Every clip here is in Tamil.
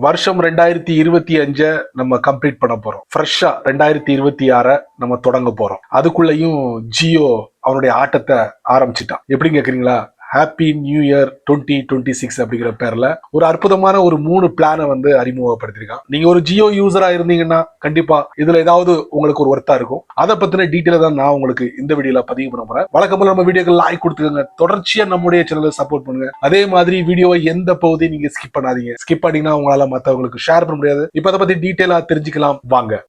வருஷம் 2025 நம்ம கம்ப்ளீட் பண்ண போறோம். ஃப்ரெஷ்ஷா 2026 நம்ம தொடங்க போறோம். அதுக்குள்ளயும் ஜியோ அவனுடைய ஆட்டத்தை ஆரம்பிச்சுட்டான். எப்படி கேக்குறீங்களா? ஹாப்பி நியூ இயர் 2026 அப்படிங்கிற பேர்ல ஒரு அற்புதமான ஒரு 3 பிளானை வந்து அறிமுகப்படுத்திருக்கான். நீங்க ஒரு ஜியோ யூசரா இருந்தீங்கன்னா கண்டிப்பா இதுல ஏதாவது உங்களுக்கு ஒரு ஒர்த்தா இருக்கும். அதை பத்தின டீட்டெயில தான் நான் உங்களுக்கு இந்த வீடியோல பதிவு பண்ண போறேன். வழக்கம் போல நம்ம வீடியோக்கு லைக் கொடுத்துக்கோங்க, தொடர்ச்சியா நம்முடைய சேனலை சப்போர்ட் பண்ணுங்க. அதே மாதிரி வீடியோவை எந்த பகுதியும் நீங்க ஸ்கிப் பண்ணாதீங்க. ஸ்கிப் பண்ணீங்கன்னா உங்களால மத்தவங்களுக்கு ஷேர் பண்ண முடியாது. இப்ப அதை பத்தி டீட்டெயிலா தெரிஞ்சுக்கலாம் வாங்க.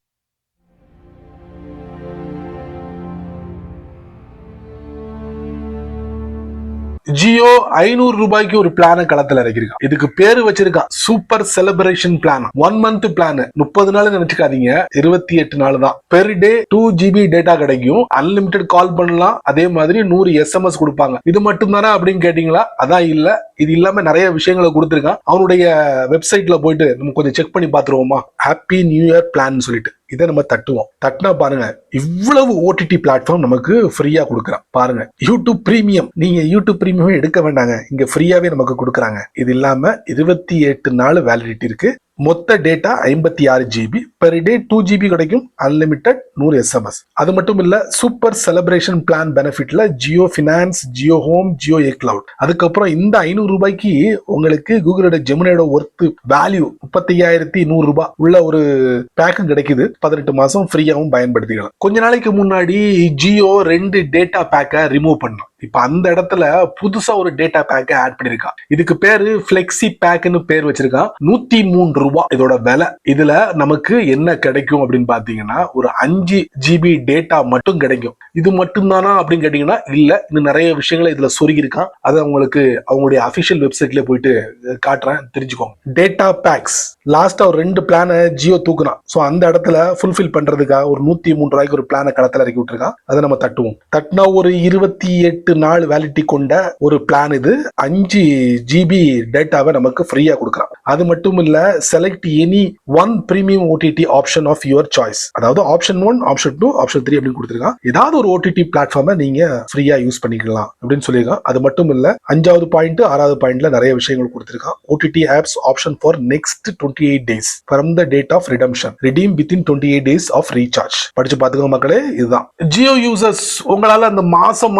ஜியோ 500 ரூபாய்க்கு ஒரு பிளான களத்துல இறக்கிருக்கான். இதுக்கு பேரு வச்சிருக்கான் super celebration plan. 1 month plan. 30 நாள் நினைச்சுக்காதீங்க, 28 நாள் தான். பெர் டே 2 GB டேட்டா கிடைக்கும். அன்லிமிட்டெட் கால் பண்ணலாம். அதே மாதிரி 100 SMS கொடுப்பாங்க. இது மட்டும் தானே அப்படின்னு கேட்டீங்களா? அதான் இல்ல. இது இல்லாம நிறைய விஷயங்களை கொடுத்திருக்கான். அவனுடைய வெப்சைட்ல போயிட்டு நம்ம கொஞ்சம் செக் பண்ணி பாத்துருவோமா? ஹாப்பி நியூ இயர் பிளான் சொல்லிட்டு இதை நம்ம தட்டுவோம். தட்டினா பாருங்க, இவ்வளவு ஓடிடி பிளாட்ஃபார்ம் நமக்கு ஃப்ரீயா கொடுக்குறான். பாருங்க, யூடியூப் பிரீமியம். நீங்க யூடியூப் பிரீமியம் எடுக்க வேண்டாங்க, இங்க ஃப்ரீயாவே நமக்கு கொடுக்குறாங்க. இது இல்லாம 28 நாள் வேலிடிட்டி இருக்கு. மொத்த data 56 GB. Per day 2 GB கிடைக்கும். Unlimited 100 SMS. அது மட்டும் இல்ல, சூப்பர் செலிப்ரேஷன் பிளான் பெனிஃபிட்ல Jio finance, Jio home, Jio A cloud. அதுக்கப்புறம் இந்த 500 ரூபாய்க்கு உங்களுக்கு கூகுளோட ஜெமினியோட ஒர்த் வேல்யூ 35,100 ரூபாய் உள்ள ஒரு பேக்கு கிடைக்குது. 18 மாசம் ஃப்ரீயாவும் பயன்படுத்திக்கலாம். கொஞ்ச நாளைக்கு முன்னாடி ஜியோ 2 டேட்டா பேக்கை ரிமூவ் பண்ணோம். இப்ப அந்த இடத்துல புதுசா ஒரு டேட்டா பேக்கை ஆட் பண்ணிருக்கான். இதுக்கு பேரு பிளெக்சி பேக்னு பேர் வச்சிருக்கான். 103 ரூபாய் இதோட விலை. இதுல நமக்கு என்ன கிடைக்கும் அப்படின்னு பாத்தீங்கன்னா, ஒரு 5 GB டேட்டா மட்டும் கிடைக்கும். இது மட்டும் தானா அப்படின்னு கேட்டீங்கன்னா இல்ல, இன்னும் நிறைய விஷயங்களை இதுல சொருகி இருக்கான். அதை உங்களுக்கு அவங்களுடைய அபிஷியல் வெப்சைட்ல போயிட்டு காட்டுறேன், தெரிஞ்சுக்கோங்க. டேட்டா பேக்ஸ் லாஸ்டா ஒரு 2 பிளான ஜியோ தூக்குனான். சோ அந்த இடத்துல ஃபுல்ஃபில் பண்றதுக்காக ஒரு 103 ரூபாய்க்கு ஒரு பிளான களத்துல இறக்கி விட்டுருக்கான். அதை நம்ம தட்டுவோம். தட்டினா ஒரு 28 நாள் வேலிடிட்டி கொண்ட ஒரு பிளான். இது 5 GB டேட்டாவை நமக்கு ஃப்ரீயா கொடுக்குறான். அது மட்டும் இல்ல, select any one premium OTT option of your choice. அதாவது ஆப்ஷன் 1, ஆப்ஷன் 2, ஆப்ஷன் 3 அப்படின்னு கொடுத்துருக்கான். ஏதாவது ஒரு ஓடிடி பிளாட்ஃபார்மை நீங்க ஃப்ரீயா யூஸ் பண்ணிக்கலாம் அப்படின்னு சொல்லியிருக்கான். அது மட்டும் இல்ல, 5வது பாயிண்ட் 6வது பாயிண்ட்ல நிறைய விஷயங்கள் கொடுத்திருக்கான். OTT apps option for next 28 days from the date of redemption. Redeem within 28 days of recharge. படிச்சு பாத்துக்கோங்க மக்களே. இதுதான் ஜியோ யூசர்ஸ். உங்களால அந்த மாசம்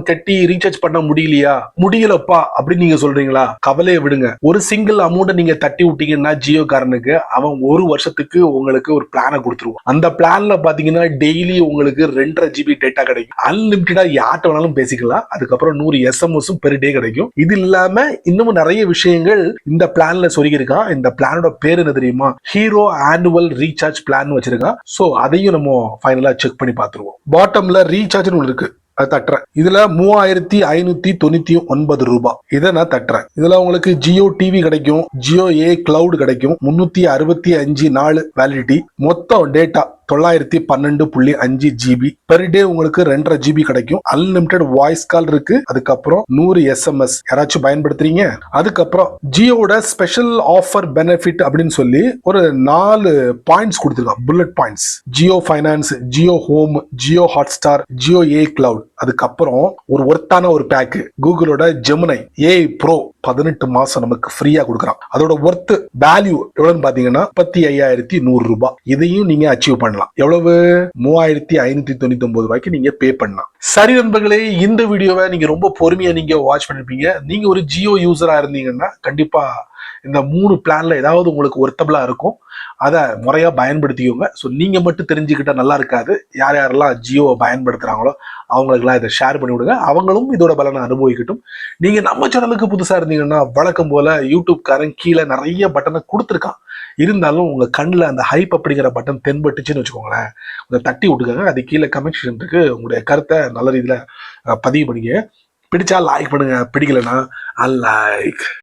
கட்டி ரீசார்ஜ் பண்ண முடியலையா? முடியலப்பா அப்படின்னு நீங்க சொல்றீங்களா? கவலையை விடுங்க. ஒரு சிங்கிள் அமௌண்ட் நீங்க தட்டி விட்டீங்கன்னா ஜியோ காரனுக்கு அவன் ஒரு வருஷத்துக்கு உங்களுக்கு ஒரு பிளானை கொடுத்துருவான். அந்த பிளான்ல பாத்தீங்கன்னா டெய்லி உங்களுக்கு 2.5 GB டேட்டா கிடைக்கும். அன்லிமிட்டடா யார்ட்ட வேணாலும் பேசிக்கலாம். அதுக்கப்புறம் 100 SMS பெர் டே கிடைக்கும். இது இல்லாம இன்னமும் நிறைய விஷயங்கள் இந்த பிளான்ல சொருகி இருக்கான். இந்த பிளானோட பேரு என்ன தெரியுமா? ஹீரோ ஆனுவல் ரீசார்ஜ் பிளான் வச்சிருக்கான். சோ அதையும் நம்ம ஃபைனலா செக் பண்ணி பார்த்துருவோம். பாட்டம்ல ரீசார்ஜ்னு ஒன்று இருக்கு, தட்டுறேன். இதுல 3599 ரூபாய். இதை நான் தட்டுறேன். இதுல உங்களுக்கு ஜியோ டிவி கிடைக்கும், ஜியோ ஏ கிளவுட் கிடைக்கும். 365 நாள் வேலிடிட்டி. மொத்தம் டேட்டா 912.5 GB. பெர் டே உங்களுக்கு 2.5 GB கிடைக்கும். அன்லிமிட்டெட் வாய்ஸ் கால் இருக்கு. அதுக்கப்புறம் 100 SMS யாராச்சும் பயன்படுத்துறீங்க. அதுக்கப்புறம் ஜியோட ஸ்பெஷல் ஆஃபர் பெனிஃபிட் அப்படின்னு சொல்லி ஒரு 4 பாயிண்ட்ஸ் கொடுத்துருக்கான், bullet points. Jio finance, Jio home, Jio Hotstar, Jio A cloud. அதுக்கப்புறம் ஒரு ஒர்த்தான ஒரு பேக், கூகுளோட ஜெமினை ஏ ப்ரோ 18 மாசம் நமக்கு ஃப்ரீயா கொடுக்குறான். அதோட ஒர்த் வேல்யூ எவ்வளவுன்னு பாத்தீங்கன்னா 35,100 ரூபாய். இதையும் நீங்க அச்சீவ் பண்ணலாம். எவ்வளவு? 3599 ரூபாய்க்கு நீங்க பே பண்ணலாம். சரி நண்பர்களே, இந்த வீடியோவை நீங்க ரொம்ப பொறுமையா நீங்க வாட்ச் பண்ணிருப்பீங்க. நீங்க ஒரு ஜியோ யூசரா இருந்தீங்கன்னா கண்டிப்பா இந்த 3 பிளான்ல ஏதாவது உங்களுக்கு ஒர்த்தபிளா இருக்கும். அதை முறையா பயன்படுத்திக்கோங்க. ஸோ நீங்க மட்டும் தெரிஞ்சுக்கிட்டா நல்லா இருக்காது. யார் யாரெல்லாம் ஜியோவை பயன்படுத்துறாங்களோ அவங்களுக்கெல்லாம் இதை ஷேர் பண்ணி விடுங்க. அவங்களும் இதோட பலனை அனுபவிக்கட்டும். நீங்க நம்ம சேனலுக்கு புதுசா இருந்தீங்கன்னா வழக்கம் போல யூடியூப் காரன் கீழே நிறைய பட்டனை கொடுத்துருக்கான். இருந்தாலும் உங்க கண்ணில் அந்த ஹைப் அப்படிங்கிற பட்டன் தென்பட்டுச்சுன்னு வச்சுக்கோங்களேன், உங்களை தட்டி விட்டுக்காங்க. அது கீழே கமெண்ட் செக்ஷன் இருக்கு. உங்களுடைய கருத்தை நல்ல ரீதியில பதிவு பண்ணிக்க. பிடிச்சா லைக் பண்ணுங்க, பிடிக்கலன்னா அன்லைக்.